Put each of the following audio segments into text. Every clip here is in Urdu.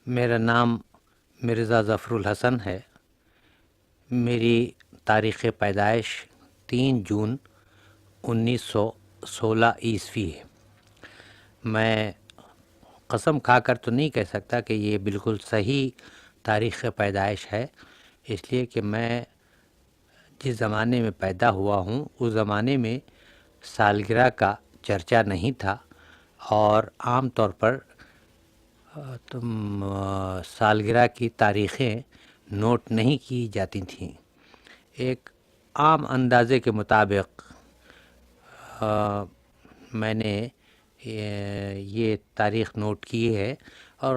میرا نام مرزا ظفر الحسن ہے۔ میری تاریخ پیدائش 3 جون 1916 ہے۔ میں قسم کھا کر تو نہیں کہہ سکتا کہ یہ بالکل صحیح تاریخ پیدائش ہے، اس لیے کہ میں جس زمانے میں پیدا ہوا ہوں اس زمانے میں سالگرہ کا چرچا نہیں تھا، اور عام طور پر سالگرہ کی تاریخیں نوٹ نہیں کی جاتی تھیں۔ ایک عام اندازے کے مطابق میں نے یہ تاریخ نوٹ کی ہے، اور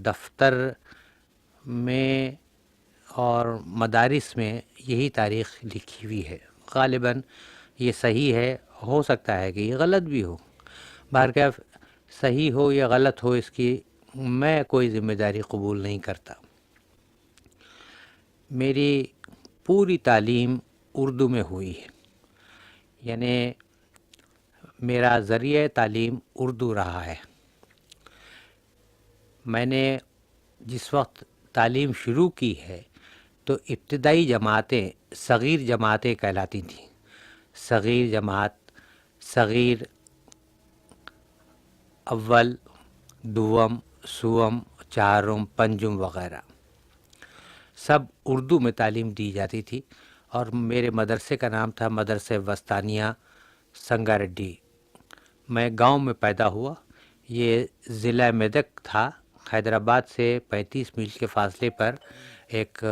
دفتر میں اور مدارس میں یہی تاریخ لکھی ہوئی ہے۔ غالباً یہ صحیح ہے، ہو سکتا ہے کہ یہ غلط بھی ہو۔ بہرکیف صحیح ہو یا غلط ہو، اس کی میں کوئی ذمہ داری قبول نہیں کرتا۔ میری پوری تعلیم اردو میں ہوئی ہے، یعنی میرا ذریعہ تعلیم اردو رہا ہے۔ میں نے جس وقت تعلیم شروع کی ہے تو ابتدائی جماعتیں صغیر جماعتیں کہلاتی تھیں۔ صغیر جماعت، صغیر اول، دوم، سوم، چہارم، پنجم وغیرہ سب اردو میں تعلیم دی جاتی تھی، اور میرے مدرسے کا نام تھا مدرسہ وسطانیہ سنگاریڈی۔ میں گاؤں میں پیدا ہوا۔ یہ ضلع میدک تھا، حیدرآباد سے 35 میل کے فاصلے پر ایک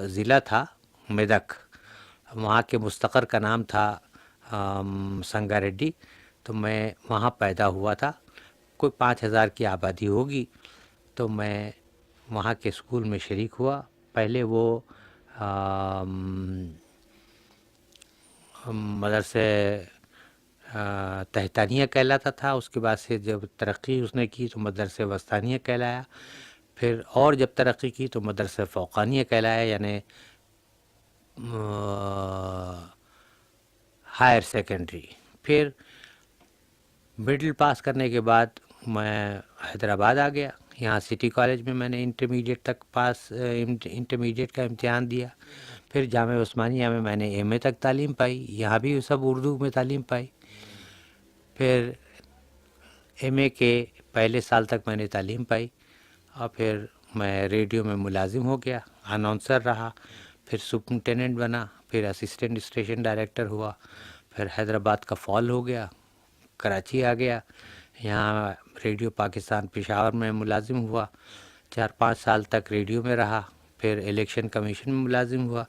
ضلع تھا میدک۔ وہاں کے مستقر کا نام تھا سنگاریڈی، تو میں وہاں پیدا ہوا تھا۔ کوئی 5000 کی آبادی ہوگی، تو میں وہاں کے اسکول میں شریک ہوا۔ پہلے وہ مدرسے تحتانیہ کہلاتا تھا، اس کے بعد سے جب ترقی اس نے کی تو مدرسہ وسطانیہ کہلایا، پھر اور جب ترقی کی تو مدرسہ فوقانیہ کہلایا، یعنی ہائر سیکنڈری۔ پھر مڈل پاس کرنے کے بعد میں حیدرآباد آ گیا۔ یہاں سٹی کالج میں نے انٹرمیڈیٹ کا امتحان دیا۔ پھر جامعہ عثمانیہ میں نے ایم اے تک تعلیم پائی، یہاں بھی سب اردو میں تعلیم پائی۔ پھر ایم اے کے پہلے سال تک میں نے تعلیم پائی، اور پھر میں ریڈیو میں ملازم ہو گیا، اناؤنسر رہا، پھر سپرنٹینڈنٹ بنا، پھر اسسٹنٹ اسٹیشن ڈائریکٹر ہوا، پھر حیدرآباد کا فال ہو گیا، کراچی آ گیا۔ یہاں ریڈیو پاکستان پشاور میں ملازم ہوا، 4-5 سال تک ریڈیو میں رہا۔ پھر الیکشن کمیشن میں ملازم ہوا،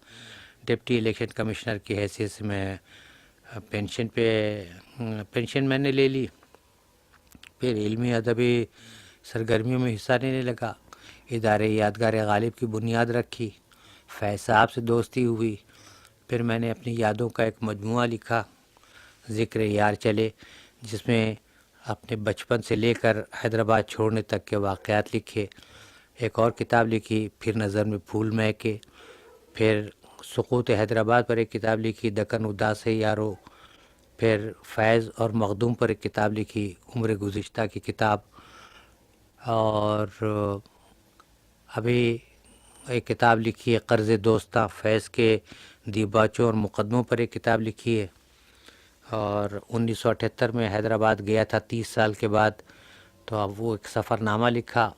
ڈپٹی الیکشن کمشنر کی حیثیت سے میں پینشن میں نے لے لی۔ پھر علمی ادبی سرگرمیوں میں حصہ لینے لگا، ادارے یادگار غالب کی بنیاد رکھی، فیض صاحب سے دوستی ہوئی۔ پھر میں نے اپنی یادوں کا ایک مجموعہ لکھا، ذکر یار چلے، جس میں اپنے بچپن سے لے کر حیدرآباد چھوڑنے تک کے واقعات لکھے۔ ایک اور کتاب لکھی، پھر نظر میں پھول مہکے۔ پھر سقوط حیدرآباد پر ایک کتاب لکھی، دکن اداس ہے یارو۔ پھر فیض اور مخدوم پر ایک کتاب لکھی، عمر گزشتہ کی کتاب۔ اور ابھی ایک کتاب لکھی ہے، قرض دوستاں، فیض کے دیباچوں اور مقدموں پر ایک کتاب لکھی ہے۔ اور 1978 میں حیدرآباد گیا تھا 30 سال کے بعد، تو اب وہ ایک سفر نامہ لکھا،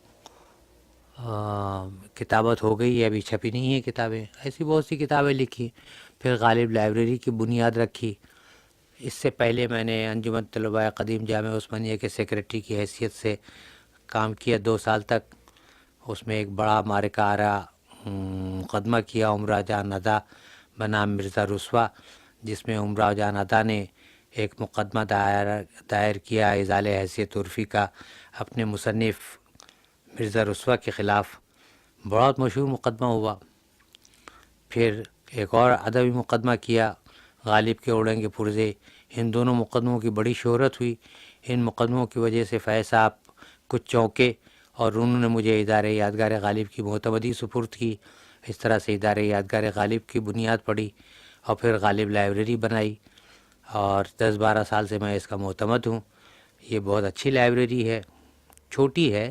کتابت ہو گئی ہے، ابھی چھپی نہیں ہے کتابیں۔ ایسی بہت سی کتابیں لکھی۔ پھر غالب لائبریری کی بنیاد رکھی۔ اس سے پہلے میں نے انجمن طلباء قدیم جامعہ عثمانیہ کے سیکریٹری کی حیثیت سے کام کیا 2 سال تک۔ اس میں ایک بڑا معرکہ آرا مقدمہ کیا عمرہ جان ادا بنام مرزا رسوا، جس میں عمرہ جان ادا نے ایک مقدمہ دائر کیا ازالہ حیثیت عرفی کا اپنے مصنف مرزا رسوا کے خلاف۔ بہت مشہور مقدمہ ہوا۔ پھر ایک اور ادبی مقدمہ کیا، غالب کے اڑیں گے پرزے۔ ان دونوں مقدموں کی بڑی شہرت ہوئی۔ ان مقدموں کی وجہ سے فیض صاحب کچھ چونکے، اور انہوں نے مجھے ادارے یادگار غالب کی معتمدی سپرد کی۔ اس طرح سے ادارے یادگار غالب کی بنیاد پڑی، اور پھر غالب لائبریری بنائی، اور 10-12 سال سے میں اس کا معتمد ہوں۔ یہ بہت اچھی لائبریری ہے، چھوٹی ہے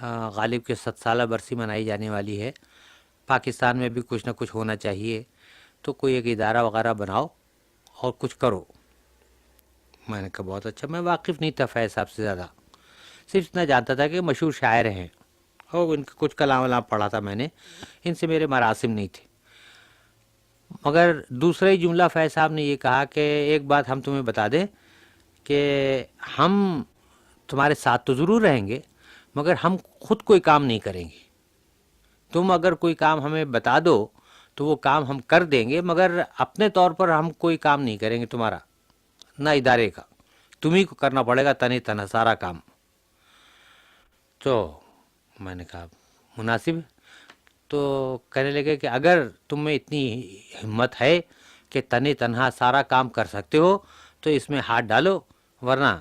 غالب کے 7 سالہ برسی منائی جانے والی ہے، پاکستان میں بھی کچھ نہ کچھ ہونا چاہیے، تو کوئی ایک ادارہ وغیرہ بناؤ اور کچھ کرو۔ میں نے کہا بہت اچھا۔ میں واقف نہیں تھا فیض صاحب سے زیادہ، صرف اتنا جانتا تھا کہ مشہور شاعر ہیں اور ان کے کچھ کلام ولام پڑھا تھا میں نے، ان سے میرے مراسم نہیں تھے۔ مگر دوسرا ہی جملہ فیض صاحب نے یہ کہا کہ ایک بات ہم تمہیں بتا دیں کہ ہم تمہارے ساتھ تو ضرور رہیں گے مگر ہم خود کوئی کام نہیں کریں گے، تم اگر کوئی کام ہمیں بتا دو تو وہ کام ہم کر دیں گے، مگر اپنے طور پر ہم کوئی کام نہیں کریں گے تمہارا، نہ ادارے کا، تمہیں کو کرنا پڑے گا تنہا تنہا سارا کام۔ تو میں نے کہا مناسب ہے۔ تو کہنے لگے کہ اگر تم میں اتنی ہمت ہے کہ تنہا تنہا سارا کام کر سکتے ہو تو اس میں ہاتھ ڈالو، ورنہ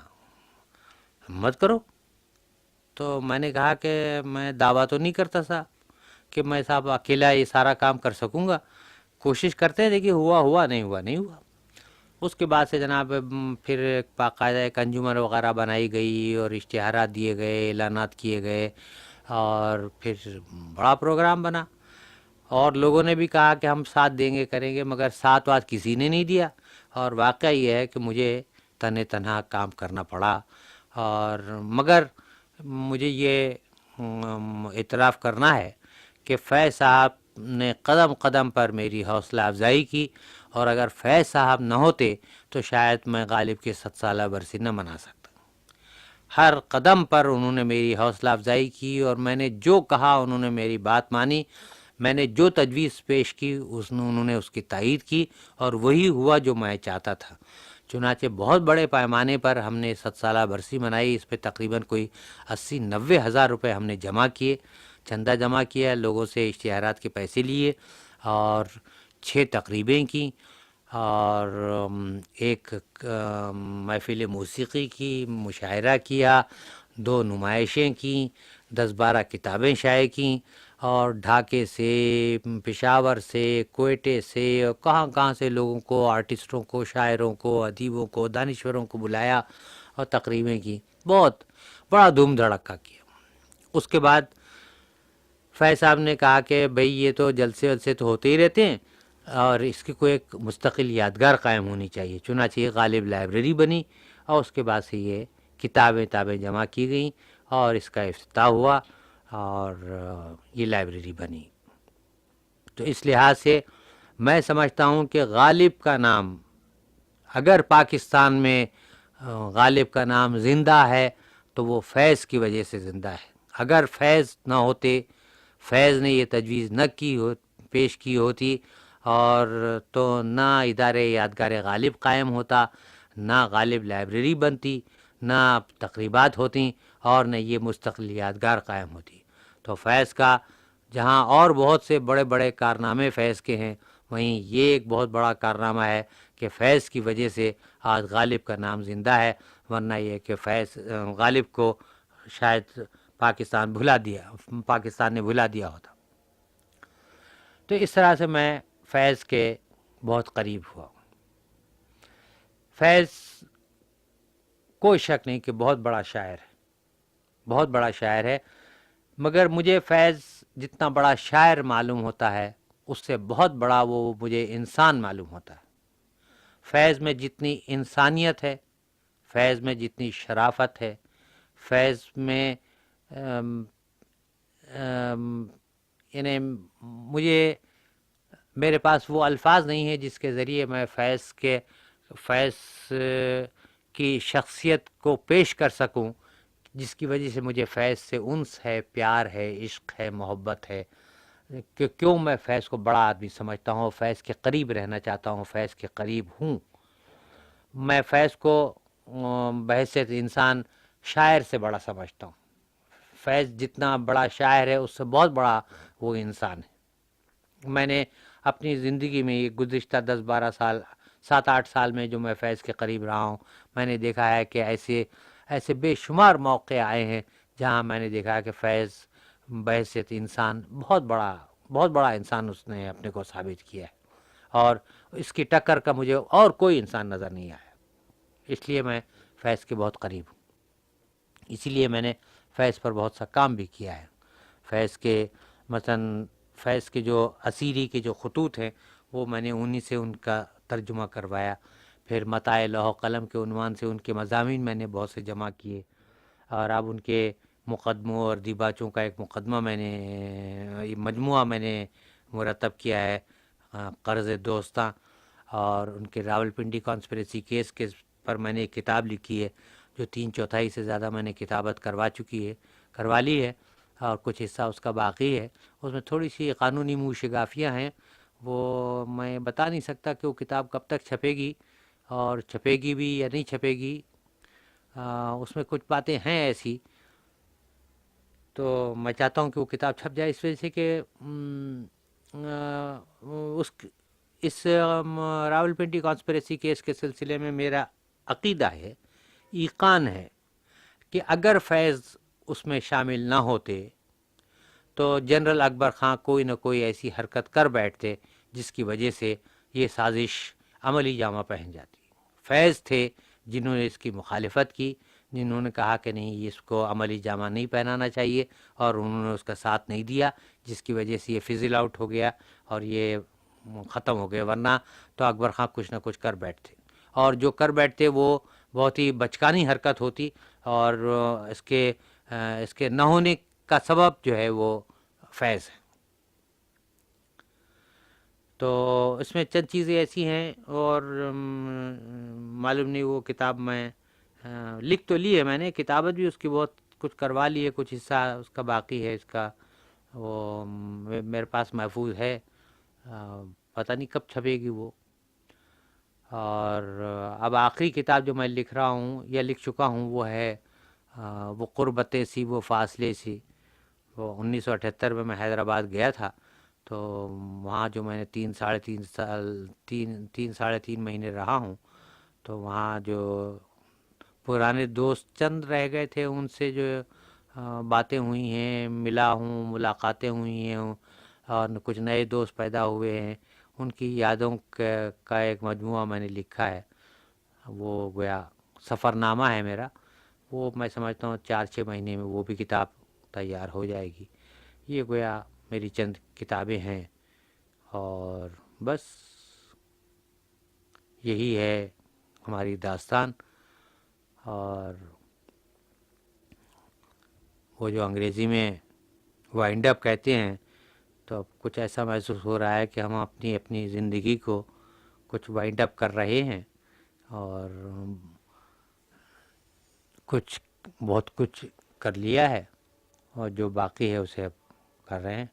مت کرو۔ تو میں نے کہا کہ میں دعویٰ تو نہیں کرتا تھا کہ میں صاحب اکیلا یہ سارا کام کر سکوں گا، کوشش کرتے ہیں، دیکھیے ہوا ہوا، نہیں ہوا نہیں ہوا۔ اس کے بعد سے جناب پھر باقاعدہ ایک انجمن وغیرہ بنائی گئی اور اشتہارات دیے گئے، اعلانات کیے گئے، اور پھر بڑا پروگرام بنا، اور لوگوں نے بھی کہا کہ ہم ساتھ دیں گے کریں گے، مگر ساتھ وات کسی نے نہیں دیا۔ اور واقعہ یہ ہے کہ مجھے تنہا کام کرنا پڑا، اور مگر مجھے یہ اعتراف کرنا ہے کہ فیض صاحب نے قدم قدم پر میری حوصلہ افزائی کی، اور اگر فیض صاحب نہ ہوتے تو شاید میں غالب کے 7 سالہ برسی نہ منا سکتا۔ ہر قدم پر انہوں نے میری حوصلہ افزائی کی، اور میں نے جو کہا انہوں نے میری بات مانی، میں نے جو تجویز پیش کی انہوں نے اس کی تائید کی، اور وہی ہوا جو میں چاہتا تھا۔ چنانچہ بہت بڑے پیمانے پر ہم نے 7 سالہ برسی منائی، اس پہ تقریباً کوئی 80-90 ہزار روپے ہم نے جمع کیے، چندہ جمع کیا، لوگوں سے اشتہارات کے پیسے لیے، اور 6 تقریبیں کیں، اور ایک محفل موسیقی کی، مشاعرہ کیا، 2 نمائشیں کیں، 10-12 کتابیں شائع کیں، اور ڈھاکے سے، پشاور سے، کوئٹے سے، اور کہاں کہاں سے لوگوں کو، آرٹسٹوں کو، شاعروں کو، ادیبوں کو، دانشوروں کو بلایا اور تقریبیں کی، بہت بڑا دھوم دھڑکا کیا۔ اس کے بعد فیض صاحب نے کہا کہ بھئی یہ تو جلسے ولسے تو ہوتے ہی رہتے ہیں، اور اس کی کوئی ایک مستقل یادگار قائم ہونی چاہیے۔ چنانچہ یہ غالب لائبریری بنی، اور اس کے بعد سے یہ کتابیں جمع کی گئیں، اور اس کا افتتاح ہوا، اور یہ لائبریری بنی۔ تو اس لحاظ سے میں سمجھتا ہوں کہ غالب کا نام اگر پاکستان میں غالب کا نام زندہ ہے تو وہ فیض کی وجہ سے زندہ ہے۔ اگر فیض نہ ہوتے، فیض نے یہ تجویز نہ کی پیش کی ہوتی، اور تو نہ ادارے یادگار غالب قائم ہوتا، نہ غالب لائبریری بنتی، نہ تقریبات ہوتی، اور نہ یہ مستقل یادگار قائم ہوتی۔ تو فیض کا جہاں اور بہت سے بڑے بڑے کارنامے فیض کے ہیں، وہیں یہ ایک بہت بڑا کارنامہ ہے کہ فیض کی وجہ سے آج غالب کا نام زندہ ہے، ورنہ یہ کہ فیض غالب کو شاید پاکستان نے بھلا دیا ہوتا۔ تو اس طرح سے میں فیض کے بہت قریب ہوا۔ فیض کوئی شک نہیں کہ بہت بڑا شاعر ہے، بہت بڑا شاعر ہے، مگر مجھے فیض جتنا بڑا شاعر معلوم ہوتا ہے اس سے بہت بڑا وہ مجھے انسان معلوم ہوتا ہے۔ فیض میں جتنی انسانیت ہے، فیض میں جتنی شرافت ہے، فیض میں یعنی مجھے میرے پاس وہ الفاظ نہیں ہیں جس کے ذریعے میں فیض کی شخصیت کو پیش کر سکوں، جس کی وجہ سے مجھے فیض سے انس ہے، پیار ہے، عشق ہے، محبت ہے، کہ کیوں میں فیض کو بڑا آدمی سمجھتا ہوں، فیض کے قریب رہنا چاہتا ہوں، فیض کے قریب ہوں۔ میں فیض کو بحیثیت انسان شاعر سے بڑا سمجھتا ہوں۔ فیض جتنا بڑا شاعر ہے اس سے بہت بڑا وہ انسان ہے۔ میں نے اپنی زندگی میں یہ گزشتہ 10-12 سال، 7-8 سال میں جو میں فیض کے قریب رہا ہوں، میں نے دیکھا ہے کہ ایسے بے شمار موقع آئے ہیں جہاں میں نے دیکھا ہے کہ فیض بحیثیت انسان بہت بڑا انسان اس نے اپنے کو ثابت کیا ہے، اور اس کی ٹکر کا مجھے اور کوئی انسان نظر نہیں آیا۔ اس لیے میں فیض کے بہت قریب ہوں، اسی لیے میں نے فیض پر بہت سا کام بھی کیا ہے. فیض کے مثلاً فیض کے جو اسیری کے جو خطوط ہیں وہ میں نے انہی سے ان کا ترجمہ کروایا. پھر متاع لوح و قلم کے عنوان سے ان کے مضامین میں نے بہت سے جمع کیے، اور اب ان کے مقدموں اور دیباچوں کا ایک مقدمہ میں نے یہ مجموعہ میں نے مرتب کیا ہے، قرض دوستاں. اور ان کے راولپنڈی کانسپریسی کیس کے پر میں نے ایک کتاب لکھی ہے جو 3/4 سے زیادہ میں نے کتابت کروا لی ہے، اور کچھ حصہ اس کا باقی ہے. اس میں تھوڑی سی قانونی موشگافیاں ہیں، وہ میں بتا نہیں سکتا کہ وہ کتاب کب تک چھپے گی، اور چھپے گی بھی یا نہیں چھپے گی. اس میں کچھ باتیں ہیں ایسی، تو میں چاہتا ہوں کہ وہ کتاب چھپ جائے، اس وجہ سے کہ اس راولپنڈی کانسپریسی کیس کے سلسلے میں میرا عقیدہ ہے، ایقان ہے کہ اگر فیض اس میں شامل نہ ہوتے تو جنرل اکبر خان کوئی نہ کوئی ایسی حرکت کر بیٹھتے جس کی وجہ سے یہ سازش عملی جامہ پہن جاتی. فیض تھے جنہوں نے اس کی مخالفت کی، جنہوں نے کہا کہ نہیں اس کو عملی جامہ نہیں پہنانا چاہیے، اور انہوں نے اس کا ساتھ نہیں دیا، جس کی وجہ سے یہ فزل آؤٹ ہو گیا اور یہ ختم ہو گیا. ورنہ تو اکبر خان کچھ نہ کچھ کر بیٹھتے، اور جو کر بیٹھتے وہ بہت ہی بچکانی حرکت ہوتی، اور اس کے نہ ہونے کا سبب جو ہے وہ فیض ہے. تو اس میں چند چیزیں ایسی ہیں، اور معلوم نہیں وہ کتاب میں لکھ تو لی ہے میں نے، کتابت بھی اس کی بہت کچھ کروا لی ہے، کچھ حصہ اس کا باقی ہے، اس کا وہ میرے پاس محفوظ ہے، پتہ نہیں کب چھپے گی وہ. اور اب آخری کتاب جو میں لکھ رہا ہوں یا لکھ چکا ہوں وہ ہے وہ قربتیں سی وہ فاصلے سی. وہ 1978 میں حیدرآباد گیا تھا، تو وہاں جو میں نے 3 مہینے رہا ہوں، تو وہاں جو پرانے دوست چند رہ گئے تھے، ان سے جو باتیں ہوئی ہیں، ملا ہوں، ملاقاتیں ہوئی ہیں، اور کچھ نئے دوست پیدا ہوئے ہیں، ان کی یادوں کا ایک مجموعہ میں نے لکھا ہے. وہ گویا سفر نامہ ہے میرا، وہ میں سمجھتا ہوں 4-6 مہینے میں وہ بھی کتاب تیار ہو جائے گی. یہ گویا میری چند کتابیں ہیں، اور بس یہی ہے ہماری داستان. اور وہ جو انگریزی میں وائنڈ اپ کہتے ہیں، تو اب کچھ ایسا محسوس ہو رہا ہے کہ ہم اپنی زندگی کو کچھ وائنڈ اپ کر رہے ہیں، اور بہت کچھ کر لیا ہے، اور جو باقی ہے اسے اب کر رہے ہیں.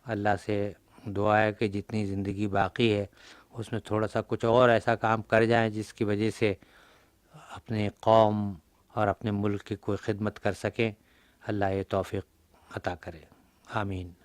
اللہ سے دعا ہے کہ جتنی زندگی باقی ہے اس میں تھوڑا سا کچھ اور ایسا کام کر جائیں جس کی وجہ سے اپنے قوم اور اپنے ملک کی کوئی خدمت کر سکیں. اللہ یہ توفیق عطا کرے، آمین.